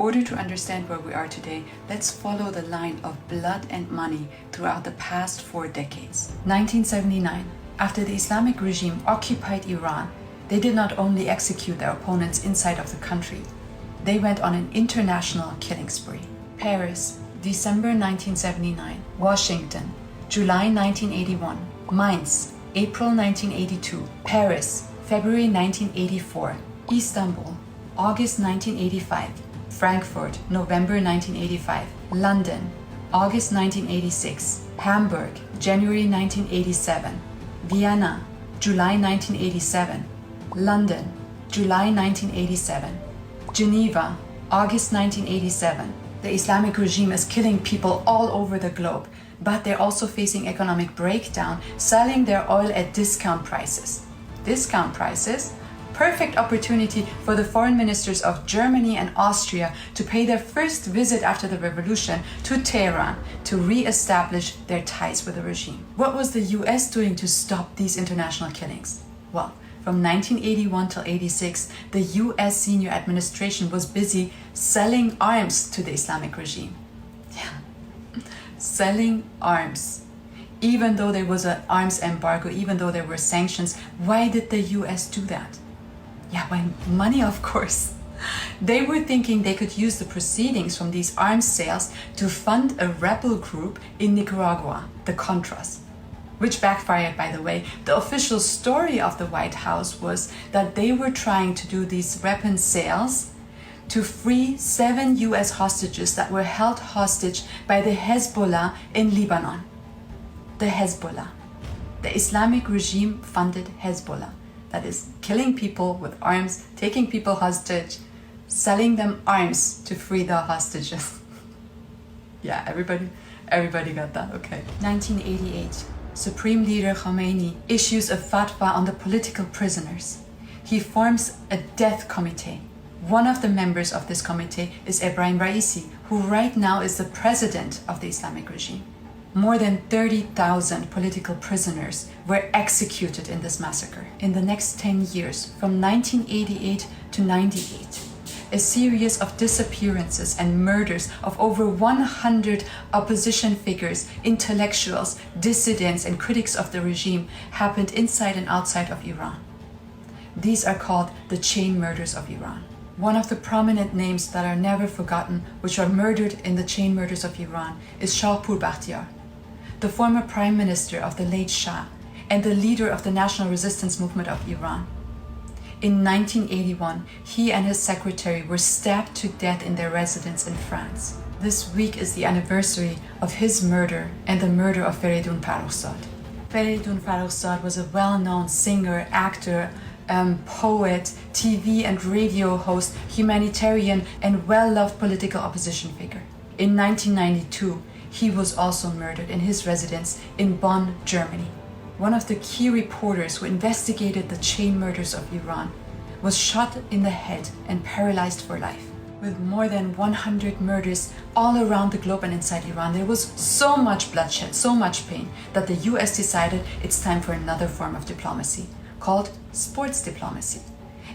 order to understand where we are today, let's follow the line of blood and money throughout the past 4 decades. 1979, after the Islamic regime occupied Iran, they did not only execute their opponents inside of the country, they went on an international killing spree. Paris, December 1979. Washington, July 1981. Mainz, April 1982. Paris, February 1984. Istanbul, August 1985. Frankfurt, November 1985. London, August 1986. Hamburg, January 1987. Vienna, July 1987. London, July 1987. Geneva, August 1987. The Islamic regime is killing people all over the globe, but they're also facing economic breakdown, selling their oil at discount prices. Discount prices? Perfect opportunity for the foreign ministers of Germany and Austria to pay their first visit after the revolution to Tehran to re-establish their ties with the regime. What was the US doing to stop these international killings? Well, from 1981 till 86, the US senior administration was busy selling arms to the Islamic regime. Yeah, selling arms. Even though there was an arms embargo, even though there were sanctions, why did the US do that? Yeah, by money, of course. They were thinking they could use the proceedings from these arms sales to fund a rebel group in Nicaragua, the Contras, which backfired, by the way. The official story of the White House was that they were trying to do these weapon sales to free 7 US hostages that were held hostage by the Hezbollah in Lebanon. The Hezbollah. The Islamic regime funded Hezbollah. That is, killing people with arms, taking people hostage, selling them arms to free the hostages. Yeah, everybody got that, okay. 1988. Supreme Leader Khomeini issues a fatwa on the political prisoners. He forms a death committee. One of the members of this committee is Ebrahim Raisi, who right now is the president of the Islamic regime. More than 30,000 political prisoners were executed in this massacre. In the next 10 years, from 1988 to 98, a series of disappearances and murders of over 100 opposition figures, intellectuals, dissidents, and critics of the regime happened inside and outside of Iran. These are called the chain murders of Iran. One of the prominent names that are never forgotten, which are murdered in the chain murders of Iran, is Shahpur Bakhtiar, the former prime minister of the late Shah and the leader of the national resistance movement of Iran. In 1981, he and his secretary were stabbed to death in their residence in France. This week is the anniversary of his murder and the murder of Feridun Farrokhzad. Feridun Farrokhzad was a well-known singer, actor, poet, TV and radio host, humanitarian, and well-loved political opposition figure. In 1992, he was also murdered in his residence in Bonn, Germany. One of the key reporters who investigated the chain murders of Iran was shot in the head and paralyzed for life. With more than 100 murders all around the globe and inside Iran, there was so much bloodshed, so much pain, that the US decided it's time for another form of diplomacy, called sports diplomacy.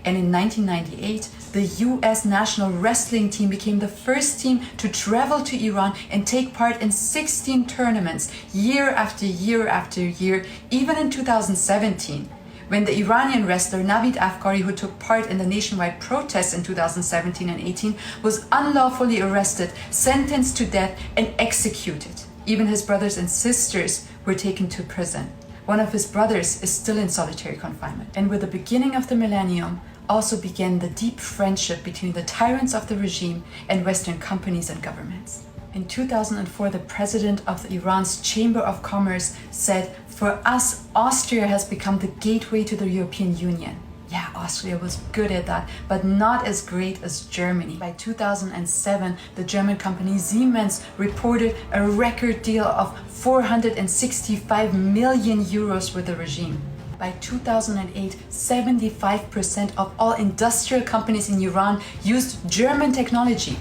And in 1998, the US national wrestling team became the first team to travel to Iran and take part in 16 tournaments year after year after year, even in 2017, when the Iranian wrestler Navid Afkari, who took part in the nationwide protests in 2017 and 18, was unlawfully arrested, sentenced to death, and executed. Even his brothers and sisters were taken to prison. One of his brothers is still in solitary confinement. And with the beginning of the millennium, also began the deep friendship between the tyrants of the regime and Western companies and governments. In 2004, the president of Iran's Chamber of Commerce said, "For us, Austria has become the gateway to the European Union." Yeah, Austria was good at that, but not as great as Germany. By 2007, the German company Siemens reported a record deal of 465 million euros with the regime. By 2008, 75% of all industrial companies in Iran used German technology.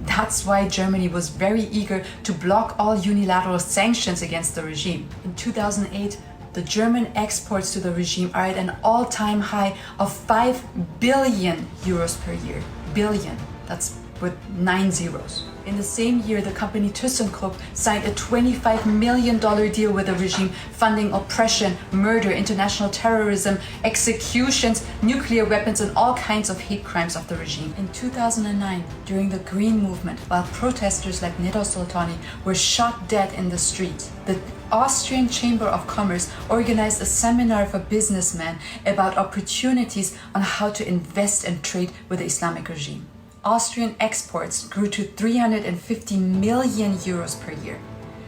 That's why Germany was very eager to block all unilateral sanctions against the regime. In 2008, the German exports to the regime are at an all-time high of 5 billion euros per year. Billion. That's with 9 zeros. In the same year, the company ThyssenKrupp signed a $25 million deal with the regime, funding oppression, murder, international terrorism, executions, nuclear weapons, and all kinds of hate crimes of the regime. In 2009, during the Green Movement, while protesters like Neda Soltani were shot dead in the street, the Austrian Chamber of Commerce organized a seminar for businessmen about opportunities on how to invest and trade with the Islamic regime. Austrian exports grew to 350 million euros per year.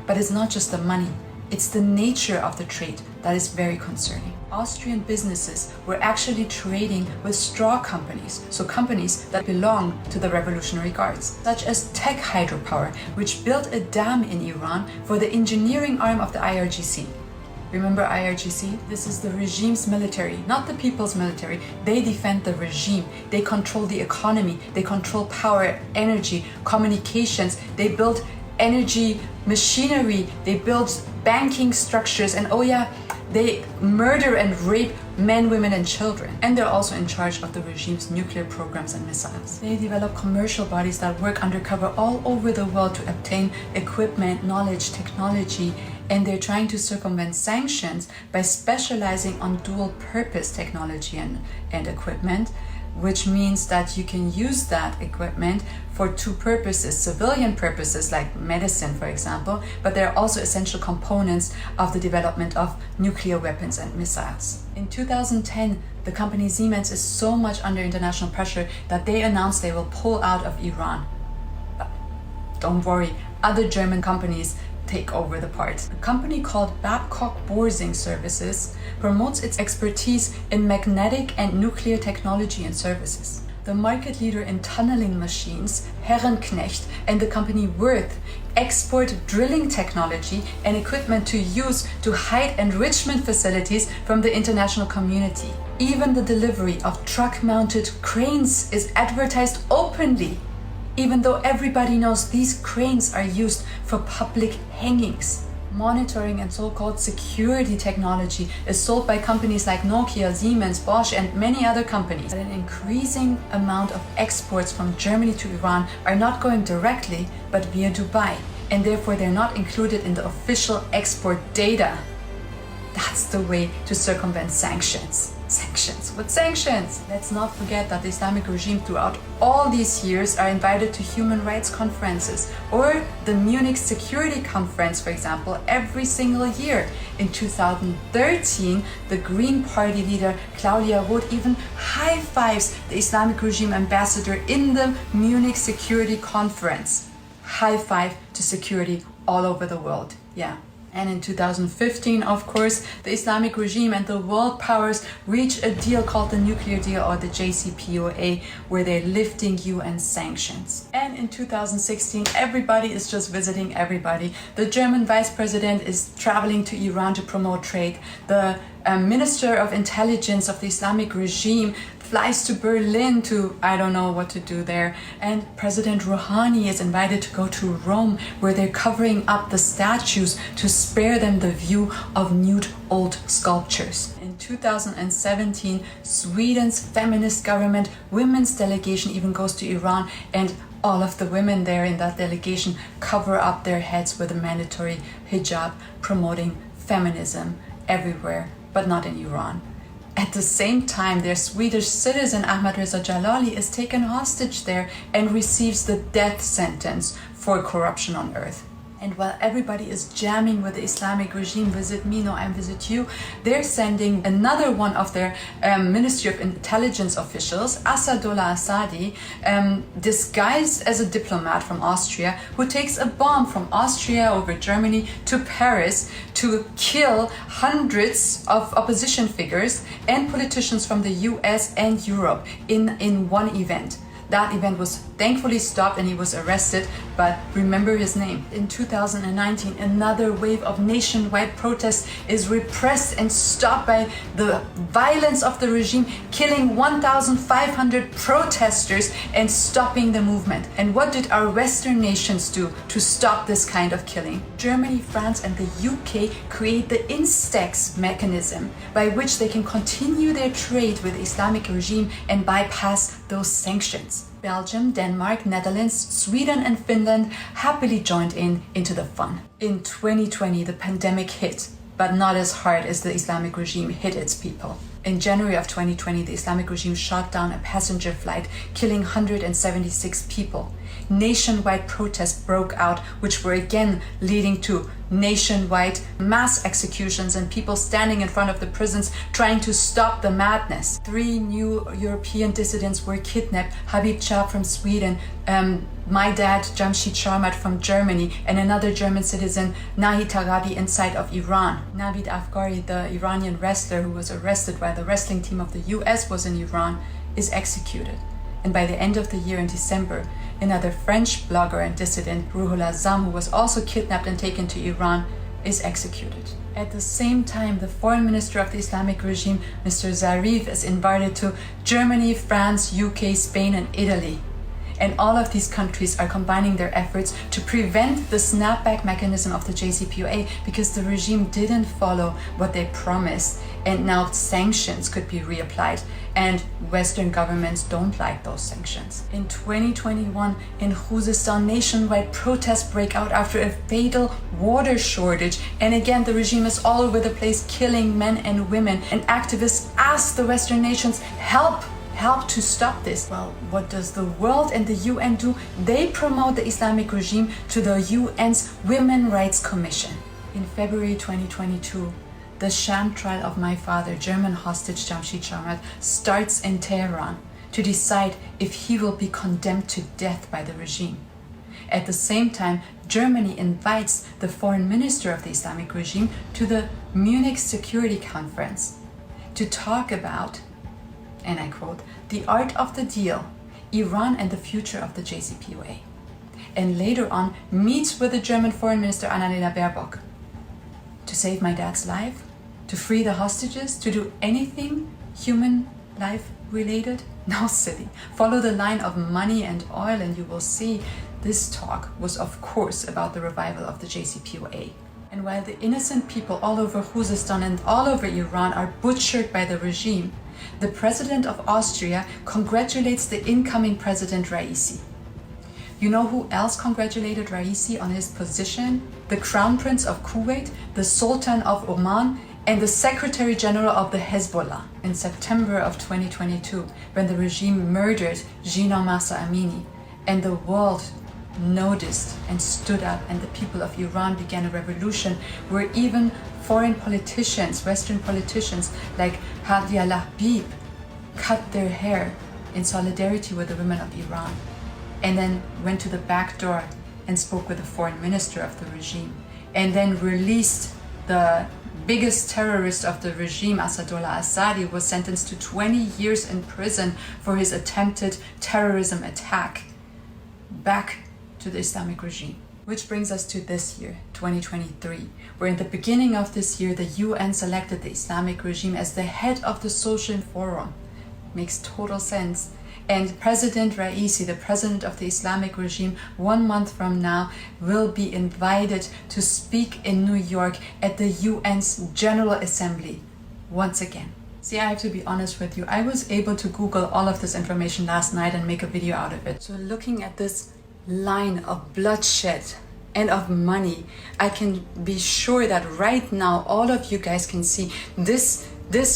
But it's not just the money, it's the nature of the trade that is very concerning. Austrian businesses were actually trading with straw companies, so companies that belong to the Revolutionary Guards, such as Tech Hydropower, which built a dam in Iran for the engineering arm of the IRGC. Remember IRGC? This is the regime's military, not the people's military. They defend the regime. They control the economy. They control power, energy, communications. They build energy machinery. They build banking structures. And oh yeah, they murder and rape men, women, and children. And they're also in charge of the regime's nuclear programs and missiles. They develop commercial bodies that work undercover all over the world to obtain equipment, knowledge, technology, and they're trying to circumvent sanctions by specializing on dual-purpose technology and equipment, which means that you can use that equipment for two purposes, civilian purposes like medicine, for example, but they're also essential components of the development of nuclear weapons and missiles. In 2010, the company Siemens is so much under international pressure that they announced they will pull out of Iran. But don't worry, other German companies take over the part. A company called Babcock Borsing Services promotes its expertise in magnetic and nuclear technology and services. The market leader in tunneling machines, Herrenknecht, and the company Wirth export drilling technology and equipment to use to hide enrichment facilities from the international community. Even the delivery of truck-mounted cranes is advertised openly, even though everybody knows these cranes are used for public hangings. Monitoring and so-called security technology is sold by companies like Nokia, Siemens, Bosch, and many other companies. But an increasing amount of exports from Germany to Iran are not going directly, but via Dubai, and therefore they're not included in the official export data. That's the way to circumvent sanctions. Sanctions? What sanctions? Let's not forget that the Islamic regime throughout all these years are invited to human rights conferences or the Munich Security Conference, for example, every single year. In 2013, the Green Party leader Claudia Roth even high-fives the Islamic regime ambassador in the Munich Security Conference. High five to security all over the world. Yeah. And in 2015, of course, the Islamic regime and the world powers reached a deal called the nuclear deal, or the JCPOA, where they're lifting UN sanctions. And in 2016, everybody is just visiting everybody. The German vice president is traveling to Iran to promote trade. The Minister of Intelligence of the Islamic regime flies to Berlin to, I don't know what to do there. And President Rouhani is invited to go to Rome, where they're covering up the statues to spare them the view of nude old sculptures. In 2017, Sweden's feminist government women's delegation even goes to Iran, and all of the women there in that delegation cover up their heads with a mandatory hijab, promoting feminism everywhere, but not in Iran. At the same time, their Swedish citizen Ahmad Reza Jalali is taken hostage there and receives the death sentence for corruption on earth. And while everybody is jamming with the Islamic regime, visit me, no, I visit you, they're sending another one of their Ministry of Intelligence officials, Asadullah Assadi, disguised as a diplomat from Austria, who takes a bomb from Austria over Germany to Paris to kill hundreds of opposition figures and politicians from the US and Europe in one event. That event was thankfully stopped and he was arrested, but remember his name. In 2019, another wave of nationwide protests is repressed and stopped by the violence of the regime, killing 1,500 protesters and stopping the movement. And what did our Western nations do to stop this kind of killing? Germany, France, and the UK create the Instex mechanism by which they can continue their trade with the Islamic regime and bypass those sanctions. Belgium, Denmark, Netherlands, Sweden and Finland happily joined into the fun. In 2020, the pandemic hit, but not as hard as the Islamic regime hit its people. In January of 2020, the Islamic regime shot down a passenger flight, killing 176 people. Nationwide protests broke out, which were again leading to nationwide mass executions and people standing in front of the prisons trying to stop the madness. 3 new European dissidents were kidnapped: Habib Chab from Sweden, my dad Gazelle Sharmahd from Germany, and another German citizen, Nahi Tarabi, inside of Iran. Navid Afghari, the Iranian wrestler who was arrested while the wrestling team of the US was in Iran, is executed. And by the end of the year, in December, another French blogger and dissident, Ruhollah Zam, who was also kidnapped and taken to Iran, is executed. At the same time, the foreign minister of the Islamic regime, Mr. Zarif, is invited to Germany, France, UK, Spain and Italy. And all of these countries are combining their efforts to prevent the snapback mechanism of the JCPOA, because the regime didn't follow what they promised, and now sanctions could be reapplied, and Western governments don't like those sanctions. In 2021, in Khuzestan, nationwide protests break out after a fatal water shortage, and again the regime is all over the place, killing men and women, and activists ask the Western nations help to stop this. Well, what does the world and the UN do? They promote the Islamic regime to the UN's Women's Rights Commission. In February 2022, the sham trial of my father, German hostage Gazelle Sharmahd, starts in Tehran to decide if he will be condemned to death by the regime. At the same time, Germany invites the foreign minister of the Islamic regime to the Munich Security Conference to talk about, and I quote, the art of the deal, Iran and the future of the JCPOA. And later on meets with the German foreign minister Annalena Baerbock to save my dad's life, to free the hostages, to do anything human life related? No, silly. Follow the line of money and oil and you will see this talk was of course about the revival of the JCPOA. And while the innocent people all over Khuzestan and all over Iran are butchered by the regime, the president of Austria congratulates the incoming president Raisi. You know who else congratulated Raisi on his position? The Crown Prince of Kuwait, the Sultan of Oman, and the Secretary General of the Hezbollah. In September of 2022, when the regime murdered Jina Mahsa Amini, and the world noticed and stood up, and the people of Iran began a revolution where even foreign politicians, Western politicians like Hadi al-Habib, cut their hair in solidarity with the women of Iran, and then went to the back door and spoke with the foreign minister of the regime, and then released the biggest terrorist of the regime, Asadullah Assadi, was sentenced to 20 years in prison for his attempted terrorism attack back to the Islamic regime. Which brings us to this year, 2023, where in the beginning of this year, the UN selected the Islamic regime as the head of the Social Forum. Makes total sense. And President Raisi, the president of the Islamic regime, 1 month from now, will be invited to speak in New York at the UN's General Assembly once again. See, I have to be honest with you. I was able to Google all of this information last night and make a video out of it. So looking at this line of bloodshed and of money, I can be sure that right now all of you guys can see this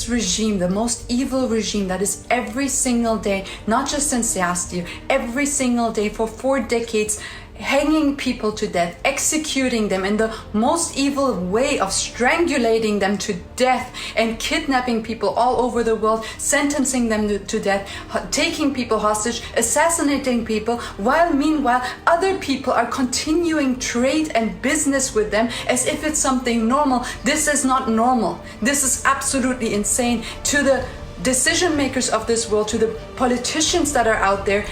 regime, the most evil regime that is every single day, not just since last year, every single day for 4 decades, hanging people to death, executing them in the most evil way of strangulating them to death and kidnapping people all over the world, sentencing them to death, taking people hostage, assassinating people, while meanwhile other people are continuing trade and business with them as if it's something normal. This is not normal. This is absolutely insane. To the decision makers of this world, to the politicians that are out there,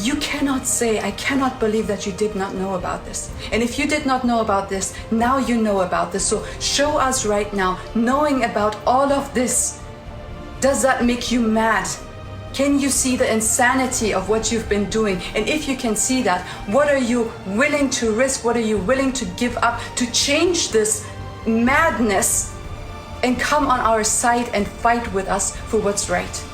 you cannot say, I cannot believe that you did not know about this. And if you did not know about this, now you know about this. So show us right now, knowing about all of this, does that make you mad? Can you see the insanity of what you've been doing? And if you can see that, what are you willing to risk? What are you willing to give up to change this madness and come on our side and fight with us for what's right?